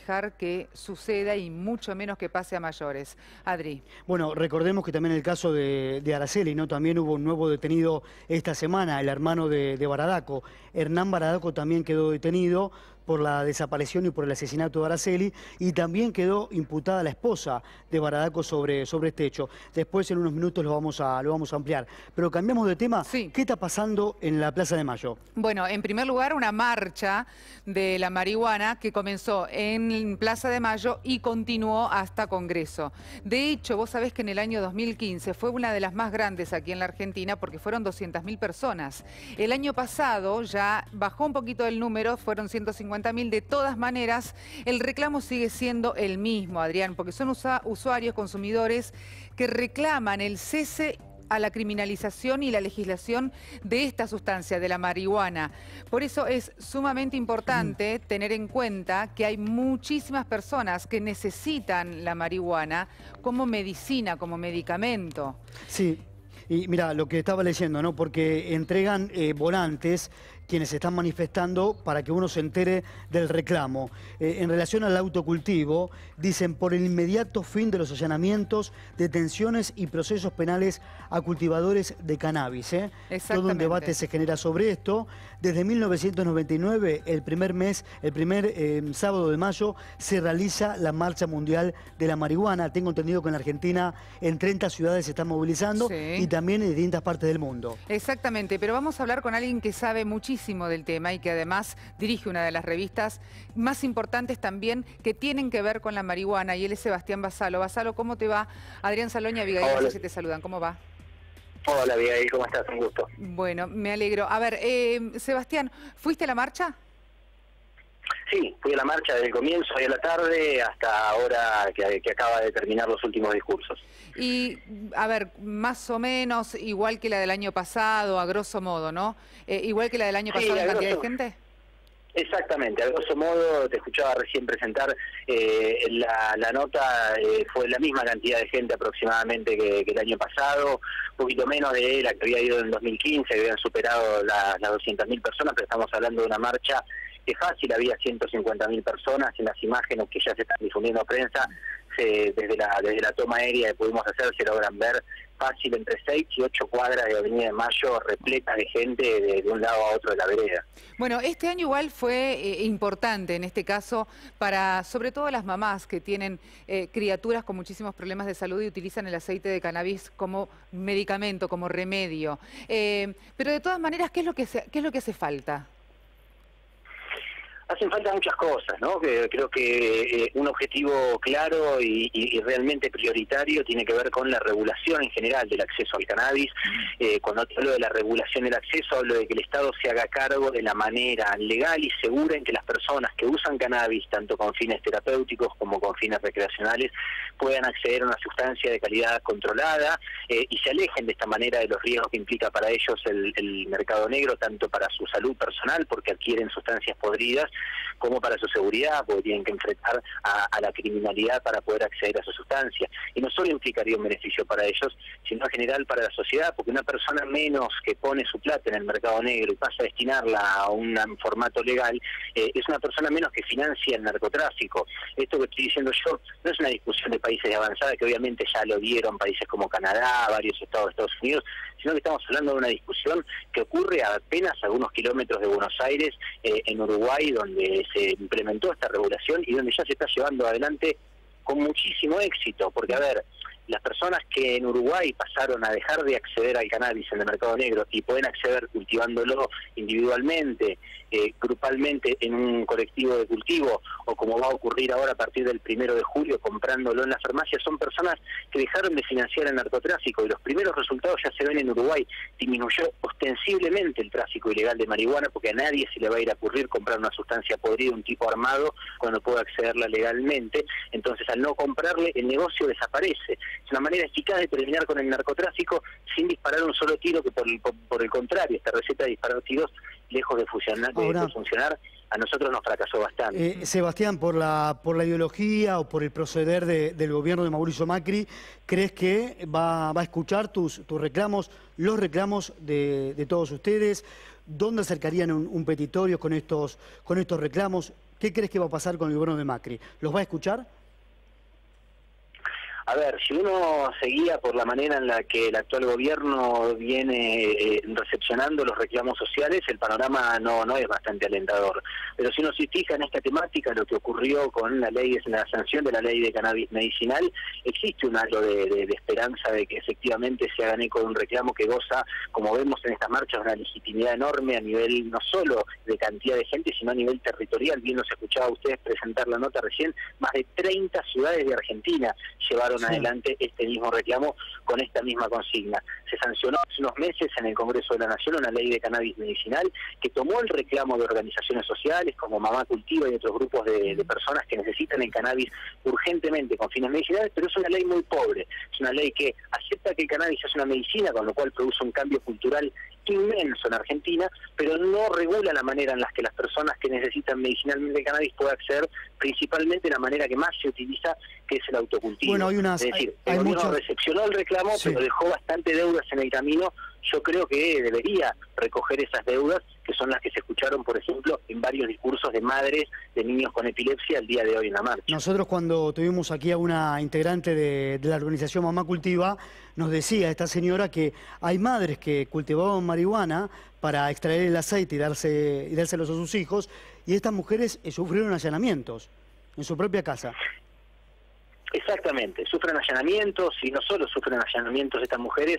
dejar que suceda y mucho menos que pase a mayores. Adri. Bueno, recordemos que también el caso de Araceli, ¿no? También hubo un nuevo detenido esta semana, el hermano de Baradaco. Hernán Baradaco también quedó detenido por la desaparición y por el asesinato de Araceli, y también quedó imputada la esposa de Baradaco sobre este hecho. Después, en unos minutos, lo vamos a ampliar. Pero cambiamos de tema. Sí. ¿Qué está pasando en la Plaza de Mayo? Bueno, en primer lugar, una marcha de la marihuana que comenzó en Plaza de Mayo y continuó hasta Congreso. De hecho, vos sabés que en el año 2015 fue una de las más grandes aquí en la Argentina porque fueron 200.000 personas. El año pasado ya bajó un poquito el número, fueron 150.000. De todas maneras, el reclamo sigue siendo el mismo, Adrián, porque son usuarios, consumidores que reclaman el cese a la criminalización y la legislación de esta sustancia, de la marihuana. Por eso es sumamente importante tener en cuenta que hay muchísimas personas que necesitan la marihuana como medicina, como medicamento. Sí. Y mira, lo que estaba leyendo, ¿no? Porque entregan volantes quienes se están manifestando para que uno se entere del reclamo. En relación al autocultivo, dicen por el inmediato fin de los allanamientos, detenciones y procesos penales a cultivadores de cannabis. Todo un debate se genera sobre esto. Desde 1999, el primer sábado de mayo, se realiza la Marcha Mundial de la Marihuana. Tengo entendido que en la Argentina en 30 ciudades se están movilizando, sí, y también en distintas partes del mundo. Exactamente, pero vamos a hablar con alguien que sabe muchísimo del tema y que además dirige una de las revistas más importantes también que tienen que ver con la marihuana, y él es Sebastián Basalo. Basalo, ¿cómo te va? Adrián Salón y Abigail se te saludan. ¿Cómo va? Hola, Abigail, ¿cómo estás? Un gusto. Bueno, me alegro. A ver, Sebastián, ¿fuiste a la marcha? Sí, fui a la marcha desde el comienzo, hoy a la tarde, hasta ahora que acaba de terminar los últimos discursos. Y, a ver, más o menos igual que la del año pasado, a grosso modo, ¿no? Igual que la del año pasado en cantidad de gente. Exactamente, a grosso modo, te escuchaba recién presentar la nota, fue la misma cantidad de gente aproximadamente que el año pasado, un poquito menos de la que había ido en 2015, que habían superado las 200.000 personas, pero estamos hablando de una marcha que fácil había 150.000 personas. En las imágenes que ya se están difundiendo a prensa, desde la toma aérea que pudimos hacer, se logran ver fácil entre 6 y 8 cuadras de Avenida de Mayo repletas de gente de un lado a otro de la vereda. Bueno, este año igual fue importante en este caso para sobre todo las mamás que tienen criaturas con muchísimos problemas de salud y utilizan el aceite de cannabis como medicamento, como remedio. Pero de todas maneras, ¿qué es lo que hace falta? Hacen falta muchas cosas, ¿no? Creo que un objetivo claro y realmente prioritario tiene que ver con la regulación en general del acceso al cannabis. Cuando hablo de la regulación del acceso, hablo de que el Estado se haga cargo de la manera legal y segura en que las personas que usan cannabis, tanto con fines terapéuticos como con fines recreacionales, puedan acceder a una sustancia de calidad controlada y se alejen de esta manera de los riesgos que implica para ellos el mercado negro, tanto para su salud personal, porque adquieren sustancias podridas, como para su seguridad, porque tienen que enfrentar a la criminalidad para poder acceder a su sustancia. Y no solo implicaría un beneficio para ellos, sino en general para la sociedad, porque una persona menos que pone su plata en el mercado negro y pasa a destinarla a un formato legal, es una persona menos que financia el narcotráfico. Esto que estoy diciendo yo no es una discusión de países de avanzada, que obviamente ya lo dieron países como Canadá, varios estados de Estados Unidos, sino que estamos hablando de una discusión que ocurre a apenas algunos kilómetros de Buenos Aires, en Uruguay, donde se implementó esta regulación y donde ya se está llevando adelante con muchísimo éxito, porque a ver, las personas que en Uruguay pasaron a dejar de acceder al cannabis en el mercado negro y pueden acceder cultivándolo individualmente, grupalmente en un colectivo de cultivo, o como va a ocurrir ahora a partir del 1 de julio comprándolo en la farmacia, son personas que dejaron de financiar el narcotráfico y los primeros resultados ya se ven en Uruguay. Disminuyó ostensiblemente el tráfico ilegal de marihuana, porque a nadie se le va a ir a ocurrir comprar una sustancia podrida, un tipo armado, cuando puede accederla legalmente. Entonces, al no comprarle, el negocio desaparece. Es una manera eficaz de terminar con el narcotráfico sin disparar un solo tiro, que por el contrario, esta receta de disparar tiros, lejos de funcionar, a nosotros nos fracasó bastante. Sebastián, por la ideología o por el proceder del gobierno de Mauricio Macri, ¿crees que va a escuchar tus reclamos, los reclamos de todos ustedes? ¿Dónde acercarían un petitorio con estos reclamos? ¿Qué crees que va a pasar con el gobierno de Macri? ¿Los va a escuchar? A ver, si uno seguía por la manera en la que el actual gobierno viene recepcionando los reclamos sociales, el panorama no es bastante alentador. Pero si uno se fija en esta temática, lo que ocurrió con la sanción de la ley de cannabis medicinal, existe un halo de esperanza de que efectivamente se hagan eco de un reclamo que goza, como vemos en estas marchas, una legitimidad enorme a nivel no solo de cantidad de gente, sino a nivel territorial. Bien nos escuchaba a ustedes presentar la nota recién, más de 30 ciudades de Argentina llevaron adelante este mismo reclamo con esta misma consigna. Se sancionó hace unos meses en el Congreso de la Nación una ley de cannabis medicinal que tomó el reclamo de organizaciones sociales como Mamá Cultiva y otros grupos de personas que necesitan el cannabis urgentemente con fines medicinales, pero es una ley muy pobre. Es una ley que acepta que el cannabis es una medicina, con lo cual produce un cambio cultural inmenso en Argentina, pero no regula la manera en la que las personas que necesitan medicinalmente el cannabis puedan acceder, principalmente la manera que más se utiliza, que es el autocultivo. Bueno, es decir, el gobierno recepcionó el reclamo, pero dejó bastante deudas en el camino. Yo creo que debería recoger esas deudas, que son las que se escucharon, por ejemplo, en varios discursos de madres de niños con epilepsia el día de hoy en la marcha. Nosotros cuando tuvimos aquí a una integrante de la organización Mamá Cultiva, nos decía esta señora que hay madres que cultivaban marihuana para extraer el aceite y dárselos a sus hijos, y estas mujeres sufrieron allanamientos en su propia casa. Exactamente, sufren allanamientos, y no solo sufren allanamientos estas mujeres,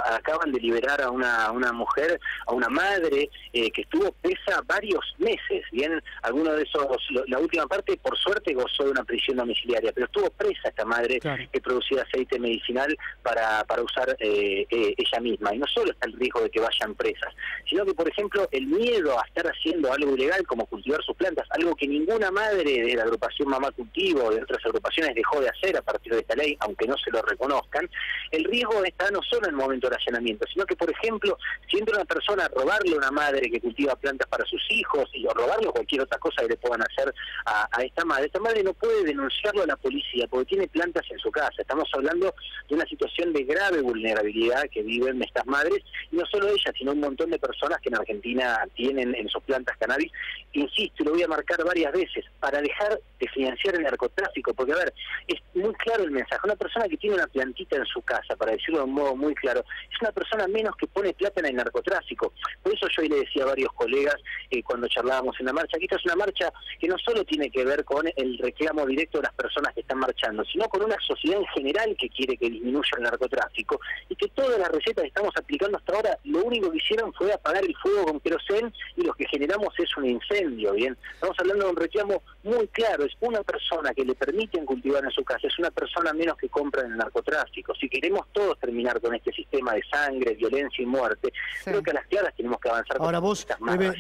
acaban de liberar a una mujer, a una madre que estuvo presa varios meses. Bien, alguno de esos, la última parte por suerte gozó de una prisión domiciliaria, pero estuvo presa esta madre, claro, que producía aceite medicinal para usar ella misma. Y no solo está el riesgo de que vayan presas, sino que, por ejemplo, el miedo a estar haciendo algo ilegal como cultivar sus plantas, algo que ninguna madre de la agrupación Mamá Cultivo o de otras agrupaciones dejó de hacer a partir de esta ley, aunque no se lo reconozcan. El riesgo está no solo en el momento del allanamiento, sino que, por ejemplo, si entra una persona a robarle a una madre que cultiva plantas para sus hijos, o robarle cualquier otra cosa que le puedan hacer a esta madre no puede denunciarlo a la policía porque tiene plantas en su casa. Estamos hablando de una situación de grave vulnerabilidad que viven estas madres, y no solo ellas, sino un montón de personas que en Argentina tienen en sus plantas cannabis. Insisto, y lo voy a marcar varias veces, para dejar de financiar el narcotráfico, porque, a ver, es muy claro el mensaje. Una persona que tiene una plantita en su casa, para decirlo de un modo muy claro, es una persona menos que pone plata en el narcotráfico. Por eso yo le decía a varios colegas cuando charlábamos en la marcha, que esta es una marcha que no solo tiene que ver con el reclamo directo de las personas que están marchando, sino con una sociedad en general que quiere que disminuya el narcotráfico, y que todas las recetas que estamos aplicando hasta ahora, lo único que hicieron fue apagar el fuego con querosén, y lo que generamos es un incendio. Bien, estamos hablando de un reclamo muy claro. Es una persona que le permiten cultivar en su casa, es una persona menos que compra en el narcotráfico. Si queremos todos terminar con este sistema de sangre, violencia y muerte, creo que a las claras tenemos que avanzar. Ahora vos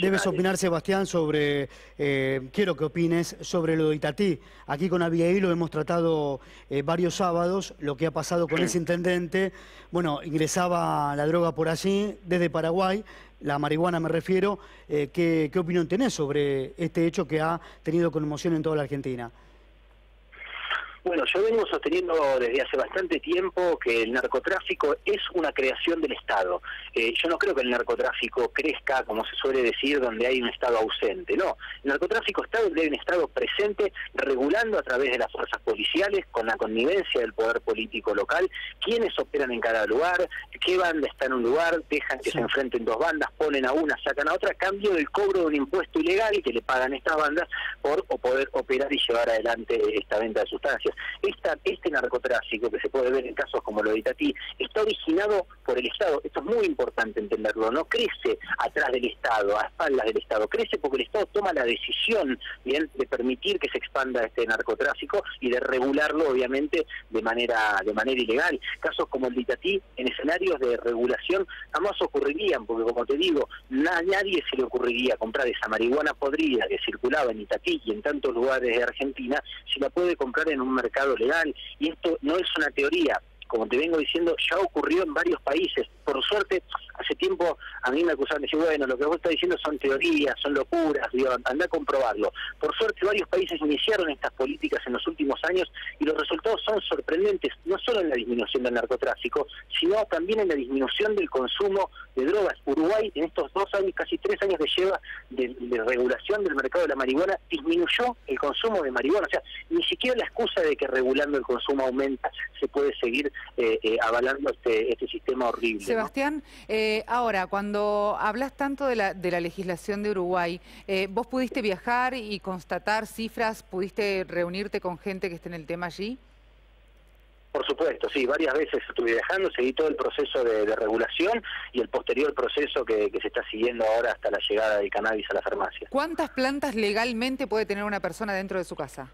debes opinar, Sebastián, sobre, quiero que opines sobre lo de Itatí. Aquí con Abigail lo hemos tratado varios sábados, lo que ha pasado con ese intendente. Bueno, ingresaba la droga por allí, desde Paraguay, la marihuana me refiero. ¿Qué opinión tenés sobre este hecho que ha tenido conmoción en toda la Argentina? Bueno, yo vengo sosteniendo desde hace bastante tiempo que el narcotráfico es una creación del Estado. Yo no creo que el narcotráfico crezca, como se suele decir, donde hay un Estado ausente. No, el narcotráfico está donde hay un Estado presente, regulando a través de las fuerzas policiales, con la connivencia del poder político local, quiénes operan en cada lugar, qué banda está en un lugar, dejan que se enfrenten dos bandas, ponen a una, sacan a otra, a cambio del cobro de un impuesto ilegal que le pagan estas bandas por poder operar y llevar adelante esta venta de sustancias. Este narcotráfico, que se puede ver en casos como lo de Itatí, está originado por el Estado. Esto es muy importante entenderlo. No crece atrás del Estado, a espaldas del Estado. Crece porque el Estado toma la decisión, bien, de permitir que se expanda este narcotráfico y de regularlo, obviamente, de manera ilegal. Casos como el de Itatí, en escenarios de regulación, jamás ocurrirían, porque, como te digo, nadie se le ocurriría comprar esa marihuana podrida que circulaba en Itatí y en tantos lugares de Argentina, si la puede comprar en un mercado legal. Y esto no es una teoría. como te vengo diciendo, ya ocurrió en varios países. Por suerte, hace tiempo a mí me acusaban de decir, bueno, lo que vos estás diciendo son teorías, son locuras, digo, anda a comprobarlo. Por suerte, varios países iniciaron estas políticas en los últimos años y los resultados son sorprendentes, no solo en la disminución del narcotráfico, sino también en la disminución del consumo de drogas. Uruguay, en estos 2 años, casi 3 años de lleva de regulación del mercado de la marihuana, disminuyó el consumo de marihuana. O sea, ni siquiera la excusa de que regulando el consumo aumenta se puede seguir avalando este sistema horrible, ¿no? Sebastián, ahora, cuando hablas tanto de la legislación de Uruguay, ¿vos pudiste viajar y constatar cifras? ¿Pudiste reunirte con gente que esté en el tema allí? Por supuesto, sí, varias veces estuve viajando, seguí todo el proceso de regulación y el posterior proceso que se está siguiendo ahora hasta la llegada del cannabis a la farmacia. ¿Cuántas plantas legalmente puede tener una persona dentro de su casa?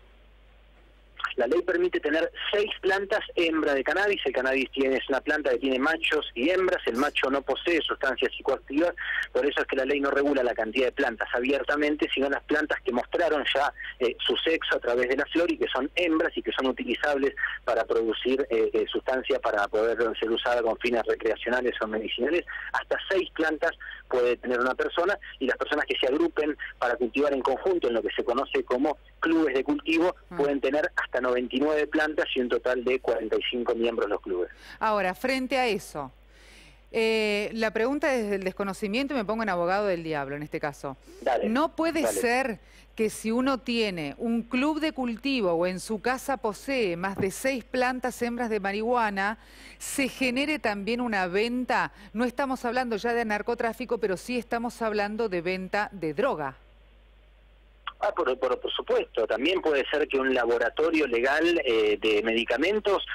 La ley permite tener 6 plantas hembra de cannabis. El cannabis es una planta que tiene machos y hembras. El macho no posee sustancias psicoactivas, por eso es que la ley no regula la cantidad de plantas abiertamente, sino las plantas que mostraron ya su sexo a través de la flor y que son hembras y que son utilizables para producir sustancia para poder ser usada con fines recreacionales o medicinales. Hasta 6 plantas puede tener una persona, y las personas que se agrupen para cultivar en conjunto en lo que se conoce como clubes de cultivo pueden tener hasta 99 plantas y un total de 45 miembros los clubes. Ahora, frente a eso, la pregunta es del desconocimiento y me pongo en abogado del diablo en este caso. Dale, ¿No puede dale. ser que si uno tiene un club de cultivo o en su casa posee más de 6 plantas hembras de marihuana, se genere también una venta? No estamos hablando ya de narcotráfico, pero sí estamos hablando de venta de droga. Por supuesto, también puede ser que un laboratorio legal de medicamentos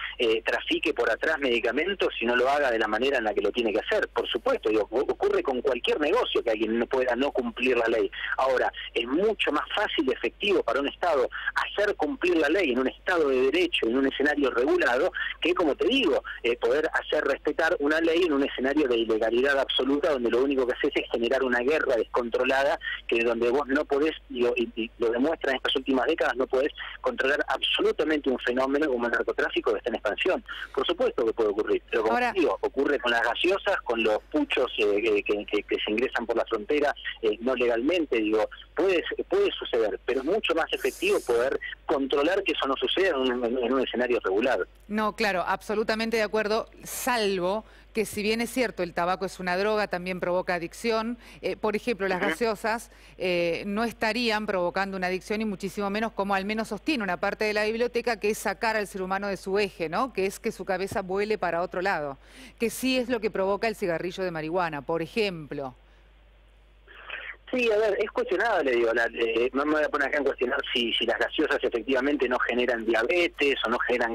trafique por atrás medicamentos y no lo haga de la manera en la que lo tiene que hacer. Por supuesto, digo, ocurre con cualquier negocio que alguien no pueda no cumplir la ley. Ahora, es mucho más fácil y efectivo para un Estado hacer cumplir la ley en un Estado de derecho, en un escenario regulado, que, como te digo, poder hacer respetar una ley en un escenario de ilegalidad absoluta, donde lo único que haces es generar una guerra descontrolada, que donde vos no podés, digo, y lo demuestra en estas últimas décadas, no podés controlar absolutamente un fenómeno como el narcotráfico que está en expansión. Por supuesto que puede ocurrir, pero como digo, ocurre con las gaseosas, con los puchos que se ingresan por la frontera no legalmente, digo, puede suceder, pero es mucho más efectivo poder controlar que eso no suceda en un escenario regulado. No, claro, absolutamente de acuerdo, salvo que si bien es cierto el tabaco es una droga, también provoca adicción. Por ejemplo, las gaseosas no estarían provocando una adicción, y muchísimo menos, como al menos sostiene una parte de la biblioteca, que es sacar al ser humano de su eje, ¿no? Que es que su cabeza vuele para otro lado, que sí es lo que provoca el cigarrillo de marihuana, por ejemplo. Sí, a ver, es cuestionable, digo, no me voy a poner acá en cuestionar si las gaseosas efectivamente no generan diabetes o no generan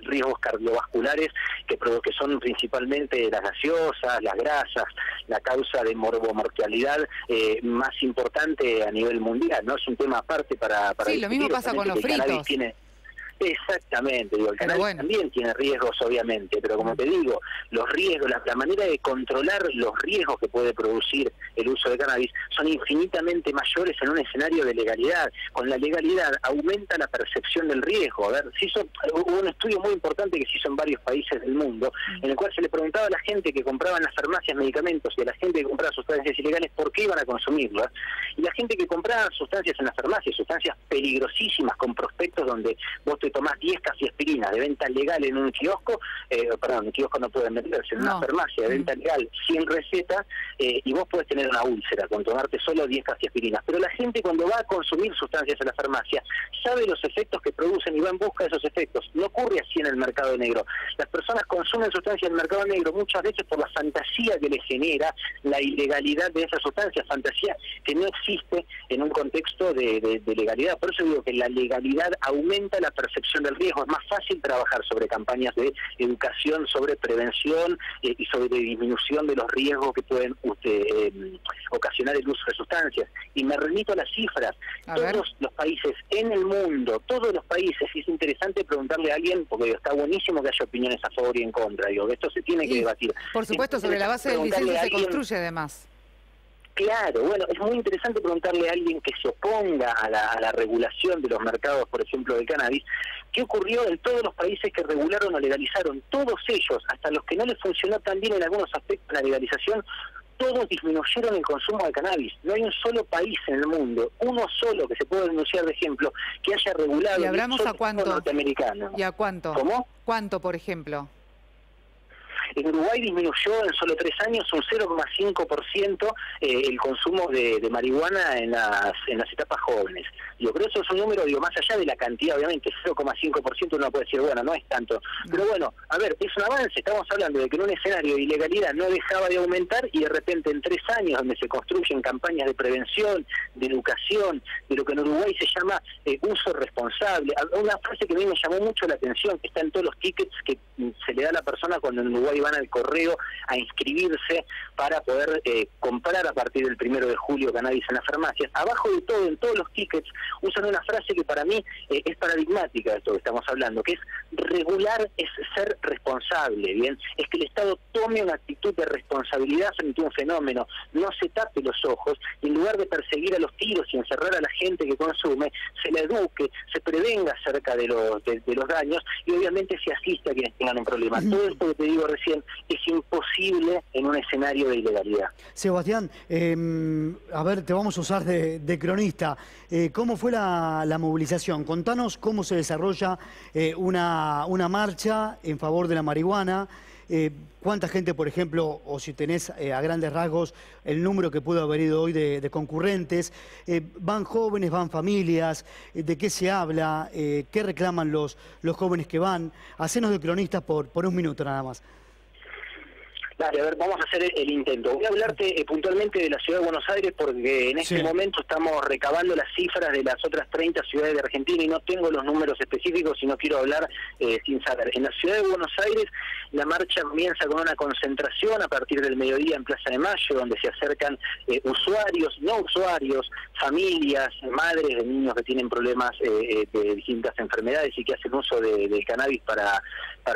riesgos cardiovasculares, que son principalmente las gaseosas, las grasas, la causa de morbomortalidad más importante a nivel mundial, ¿no? Es un tema aparte para sí, lo mismo pasa con los fritos. Exactamente, digo, el cannabis también tiene riesgos, obviamente, pero como te digo, los riesgos, la manera de controlar los riesgos que puede producir el uso de cannabis son infinitamente mayores en un escenario de legalidad. Con la legalidad aumenta la percepción del riesgo. A ver, hubo un estudio muy importante que se hizo en varios países del mundo, en el cual se le preguntaba a la gente que compraba en las farmacias medicamentos y a la gente que compraba sustancias ilegales por qué iban a consumirlas. Y la gente que compraba sustancias en las farmacias, sustancias peligrosísimas, con prospectos donde vos te tomás 10 cafeaspirinas de venta legal en un kiosco, en un kiosco no pueden venderse, en una farmacia de venta legal sin receta, y vos podés tener una úlcera con tomarte solo 10 cafeaspirinas. Pero la gente, cuando va a consumir sustancias en la farmacia, sabe los efectos que producen y va en busca de esos efectos. No ocurre así en el mercado negro. Las personas consumen sustancias en el mercado negro muchas veces por la fantasía que les genera la ilegalidad de esas sustancias, fantasía que no existe en un contexto de legalidad. Por eso digo que la legalidad aumenta la percepción del riesgo. Es más fácil trabajar sobre campañas de educación, sobre prevención y sobre disminución de los riesgos que pueden ocasionar el uso de sustancias. Y me remito a las cifras. Todos los países en el mundo, todos los países, y es interesante preguntarle a alguien, porque está buenísimo que haya opiniones a favor y en contra, digo, esto se tiene que debatir. Por supuesto, sobre la base del disenso se construye además. Claro, bueno, es muy interesante preguntarle a alguien que se oponga a la regulación de los mercados, por ejemplo, del cannabis, qué ocurrió en todos los países que regularon o legalizaron. Todos ellos, hasta los que no les funcionó tan bien en algunos aspectos la legalización, todos disminuyeron el consumo de cannabis. No hay un solo país en el mundo, uno solo que se puede denunciar de ejemplo, que haya regulado. ¿Y hablamos a cuánto? Norteamericano. ¿Y a cuánto? ¿Cómo? ¿Cuánto, por ejemplo? En Uruguay disminuyó en solo 3 años un 0,5% el consumo de marihuana en las etapas jóvenes. Yo creo que eso es un número, más allá de la cantidad, obviamente 0,5% uno puede decir, bueno, no es tanto. Pero bueno, a ver, es un avance. Estamos hablando de que en un escenario de ilegalidad no dejaba de aumentar y de repente en 3 años, donde se construyen campañas de prevención, de educación, de lo que en Uruguay se llama uso responsable. Una frase que a mí me llamó mucho la atención, que está en todos los tickets que se le da a la persona cuando en Uruguay van al correo a inscribirse para poder comprar a partir del 1 de julio cannabis en las farmacias. Abajo de todo, en todos los tickets, usan una frase que para mí es paradigmática de esto que estamos hablando, que es regular es ser responsable, ¿bien? Es que el Estado tome una actitud de responsabilidad frente a un fenómeno, no se tape los ojos, y en lugar de perseguir a los tiros y encerrar a la gente que consume, se la eduque, se prevenga acerca de los daños y obviamente se asista a quienes tengan un problema. Todo esto que te digo recién es imposible en un escenario de ilegalidad. Sebastián, a ver, te vamos a usar de cronista. ¿Cómo fue la movilización? Contanos cómo se desarrolla una marcha en favor de la marihuana. ¿Cuánta gente, por ejemplo, o si tenés a grandes rasgos el número que pudo haber ido hoy de concurrentes? ¿Van jóvenes, van familias? ¿De qué se habla? ¿Qué reclaman los jóvenes que van? Hacenos de cronistas por un minuto nada más. Dale, a ver, vamos a hacer el intento. Voy a hablarte puntualmente de la ciudad de Buenos Aires porque en este momento estamos recabando las cifras de las otras 30 ciudades de Argentina y no tengo los números específicos y no quiero hablar sin saber. En la ciudad de Buenos Aires la marcha comienza con una concentración a partir del mediodía en Plaza de Mayo, donde se acercan usuarios, no usuarios, familias, madres de niños que tienen problemas de distintas enfermedades y que hacen uso del cannabis para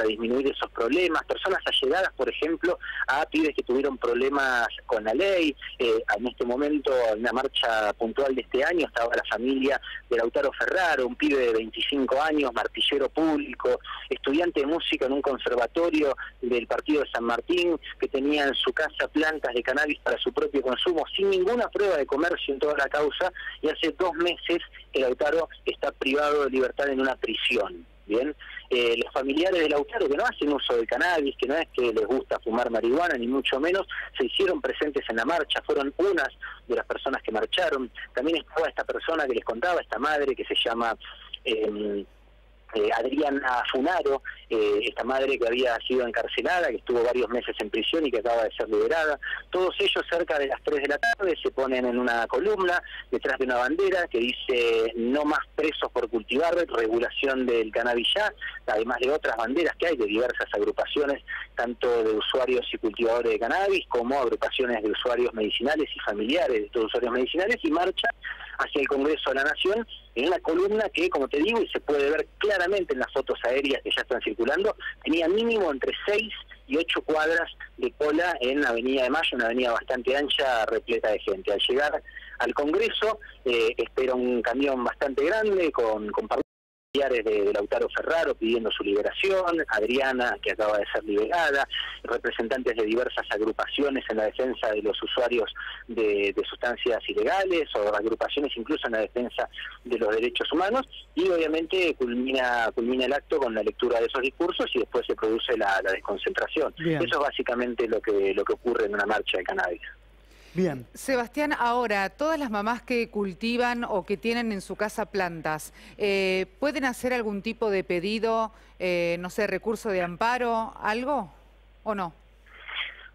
disminuir esos problemas, personas allegadas, por ejemplo, a pibes que tuvieron problemas con la ley. En este momento, en una marcha puntual de este año, estaba la familia de Lautaro Ferraro, un pibe de 25 años, martillero público, estudiante de música en un conservatorio del partido de San Martín, que tenía en su casa plantas de cannabis para su propio consumo, sin ninguna prueba de comercio en toda la causa, y hace 2 meses que Lautaro está privado de libertad en una prisión. Bien, los familiares de Lautaro, que no hacen uso del cannabis, que no es que les gusta fumar marihuana, ni mucho menos, se hicieron presentes en la marcha, fueron unas de las personas que marcharon. También estaba esta persona que les contaba, esta madre que se llama Adriana Funaro, esta madre que había sido encarcelada, que estuvo varios meses en prisión y que acaba de ser liberada. Todos ellos cerca de las 3 de la tarde se ponen en una columna detrás de una bandera que dice no más presos por cultivar, regulación del cannabis ya, además de otras banderas que hay de diversas agrupaciones, tanto de usuarios y cultivadores de cannabis como agrupaciones de usuarios medicinales y familiares de estos usuarios medicinales, y marcha hacia el Congreso de la Nación en una columna que, como te digo, y se puede ver claramente en las fotos aéreas que ya están circulando, tenía mínimo entre 6 y 8 cuadras de cola en Avenida de Mayo, una avenida bastante ancha, repleta de gente. Al llegar al Congreso, espera un camión bastante grande con familiares de Lautaro Ferraro pidiendo su liberación, Adriana, que acaba de ser liberada, representantes de diversas agrupaciones en la defensa de los usuarios de sustancias ilegales, o agrupaciones incluso en la defensa de los derechos humanos, y obviamente culmina el acto con la lectura de esos discursos y después se produce la desconcentración. Bien. Eso es básicamente lo que ocurre en una marcha de cannabis. Bien. Sebastián, ahora, todas las mamás que cultivan o que tienen en su casa plantas, ¿pueden hacer algún tipo de pedido, no sé, recurso de amparo, algo o no?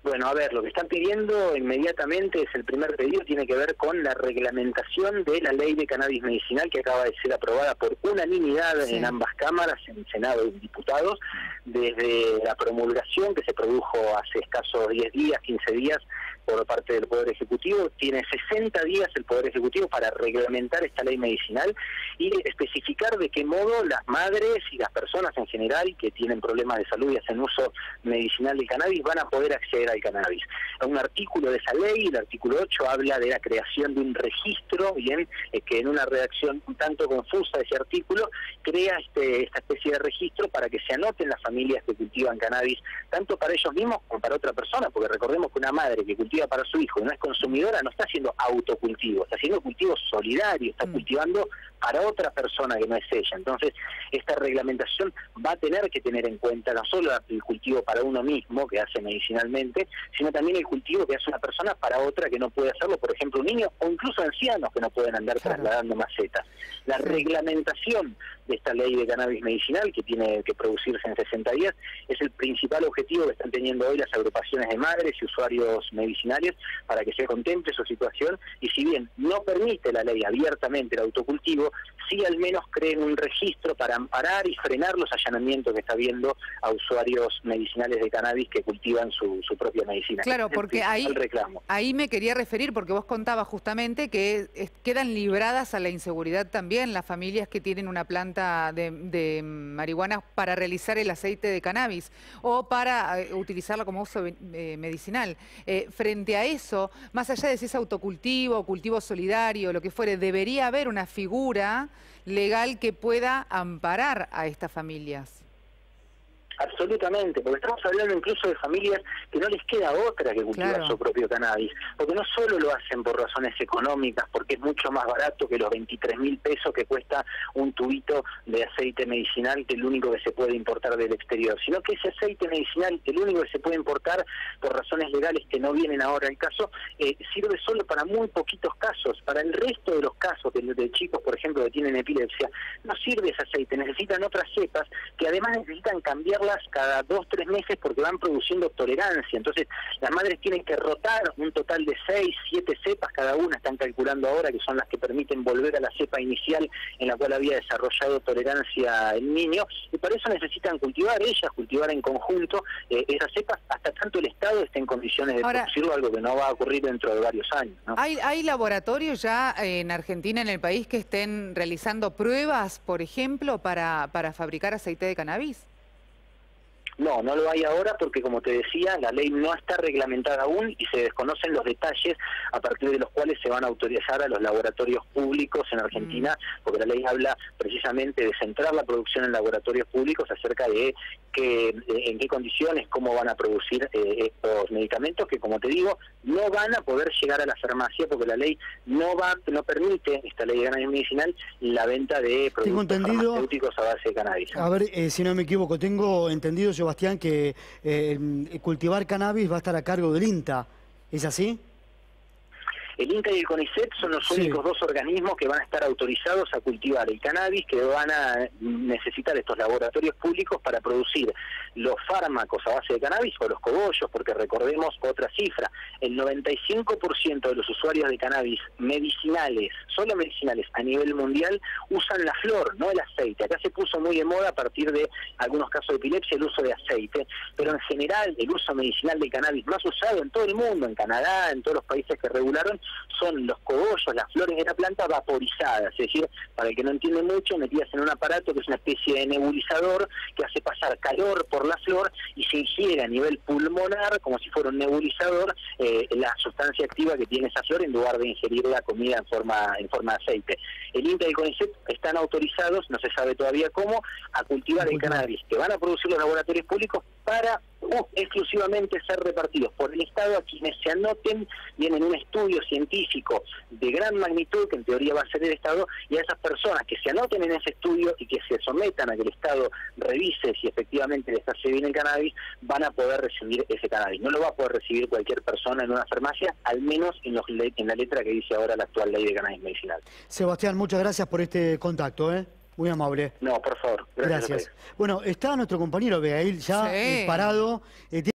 Bueno, a ver, lo que están pidiendo inmediatamente es el primer pedido, tiene que ver con la reglamentación de la ley de cannabis medicinal que acaba de ser aprobada por unanimidad en ambas cámaras, en Senado y diputados, desde la promulgación que se produjo hace escasos 10 días, 15 días, por parte del Poder Ejecutivo. Tiene 60 días el Poder Ejecutivo para reglamentar esta ley medicinal y especificar de qué modo las madres y las personas en general que tienen problemas de salud y hacen uso medicinal del cannabis van a poder acceder al cannabis. Un artículo de esa ley, el artículo 8, habla de la creación de un registro, bien, que en una redacción un tanto confusa de ese artículo, crea esta especie de registro para que se anoten las familias que cultivan cannabis, tanto para ellos mismos como para otra persona, porque recordemos que una madre que cultiva para su hijo y no es consumidora no está haciendo autocultivo, está haciendo cultivo solidario, está cultivando para otra persona que no es ella. Entonces, esta reglamentación va a tener que tener en cuenta no solo el cultivo para uno mismo, que hace medicinalmente, sino también el cultivo que hace una persona para otra que no puede hacerlo, por ejemplo, un niño o incluso ancianos que no pueden andar trasladando macetas. La reglamentación de esta ley de cannabis medicinal, que tiene que producirse en 60 días, es el principal objetivo que están teniendo hoy las agrupaciones de madres y usuarios medicinales para que se contemple su situación, y si bien no permite la ley abiertamente el autocultivo, sí al menos creen un registro para amparar y frenar los allanamientos que está habiendo a usuarios medicinales de cannabis que cultivan su propia medicina. Claro, porque ahí me quería referir, porque vos contabas justamente que quedan libradas a la inseguridad también las familias que tienen una planta de marihuana para realizar el aceite de cannabis o para utilizarla como uso medicinal. Frente a eso, más allá de si es autocultivo, cultivo solidario, lo que fuere, debería haber una figura legal que pueda amparar a estas familias. Absolutamente, porque estamos hablando incluso de familias que no les queda otra que cultivar su propio cannabis, porque no solo lo hacen por razones económicas, porque es mucho más barato que los 23.000 pesos que cuesta un tubito de aceite medicinal, que es el único que se puede importar del exterior, sino que ese aceite medicinal, el único que se puede importar por razones legales que no vienen ahora al caso, sirve solo para muy poquitos casos. Para el resto de los casos de chicos, por ejemplo, que tienen epilepsia, no sirve ese aceite, necesitan otras cepas que además necesitan cambiarlas cada 2-3 meses porque van produciendo tolerancia. Entonces las madres tienen que rotar un total de 6-7 cepas cada una, están calculando ahora, que son las que permiten volver a la cepa inicial en la cual había desarrollado tolerancia el niño, y para eso necesitan cultivar en conjunto esas cepas hasta tanto el Estado esté en condiciones de producirlo, algo que no va a ocurrir dentro de varios años, ¿no? ¿Hay laboratorios ya en Argentina, en el país, que estén realizando pruebas, por ejemplo, para fabricar aceite de cannabis? No, no lo hay ahora porque, como te decía, la ley no está reglamentada aún y se desconocen los detalles a partir de los cuales se van a autorizar a los laboratorios públicos en Argentina, porque la ley habla precisamente de centrar la producción en laboratorios públicos acerca de en qué condiciones, cómo van a producir estos medicamentos que, como te digo, no van a poder llegar a la farmacia porque la ley no permite, esta ley de cannabis medicinal, la venta de productos farmacéuticos a base de cannabis. A ver, si no me equivoco, tengo entendido, Sebastián, que cultivar cannabis va a estar a cargo del INTA, ¿es así? El INTA y el CONICET son los únicos dos organismos que van a estar autorizados a cultivar el cannabis, que van a necesitar estos laboratorios públicos para producir los fármacos a base de cannabis o los cogollos, porque recordemos otra cifra, el 95% de los usuarios de cannabis medicinales, solo medicinales a nivel mundial, usan la flor, no el aceite. Acá se puso muy de moda a partir de algunos casos de epilepsia el uso de aceite, pero en general el uso medicinal del cannabis más usado en todo el mundo, en Canadá, en todos los países que regularon, son los cogollos, las flores de la planta vaporizadas, es decir, para el que no entiende mucho, metidas en un aparato que es una especie de nebulizador que hace pasar calor por la flor y se ingiere a nivel pulmonar, como si fuera un nebulizador, la sustancia activa que tiene esa flor en lugar de ingerir la comida en forma de aceite. El INTA y el CONICET están autorizados, no se sabe todavía cómo, a cultivar el cannabis que van a producir los laboratorios públicos para exclusivamente ser repartidos por el Estado a quienes se anoten, vienen un estudio científico de gran magnitud, que en teoría va a ser el Estado, y a esas personas que se anoten en ese estudio y que se sometan a que el Estado revise si efectivamente les hace bien el cannabis, van a poder recibir ese cannabis. No lo va a poder recibir cualquier persona en una farmacia, al menos en la letra que dice ahora la actual ley de cannabis medicinal. Sebastián, muchas gracias por este contacto, muy amable. No, por favor. Gracias. Bueno, está nuestro compañero Abigail ya parado.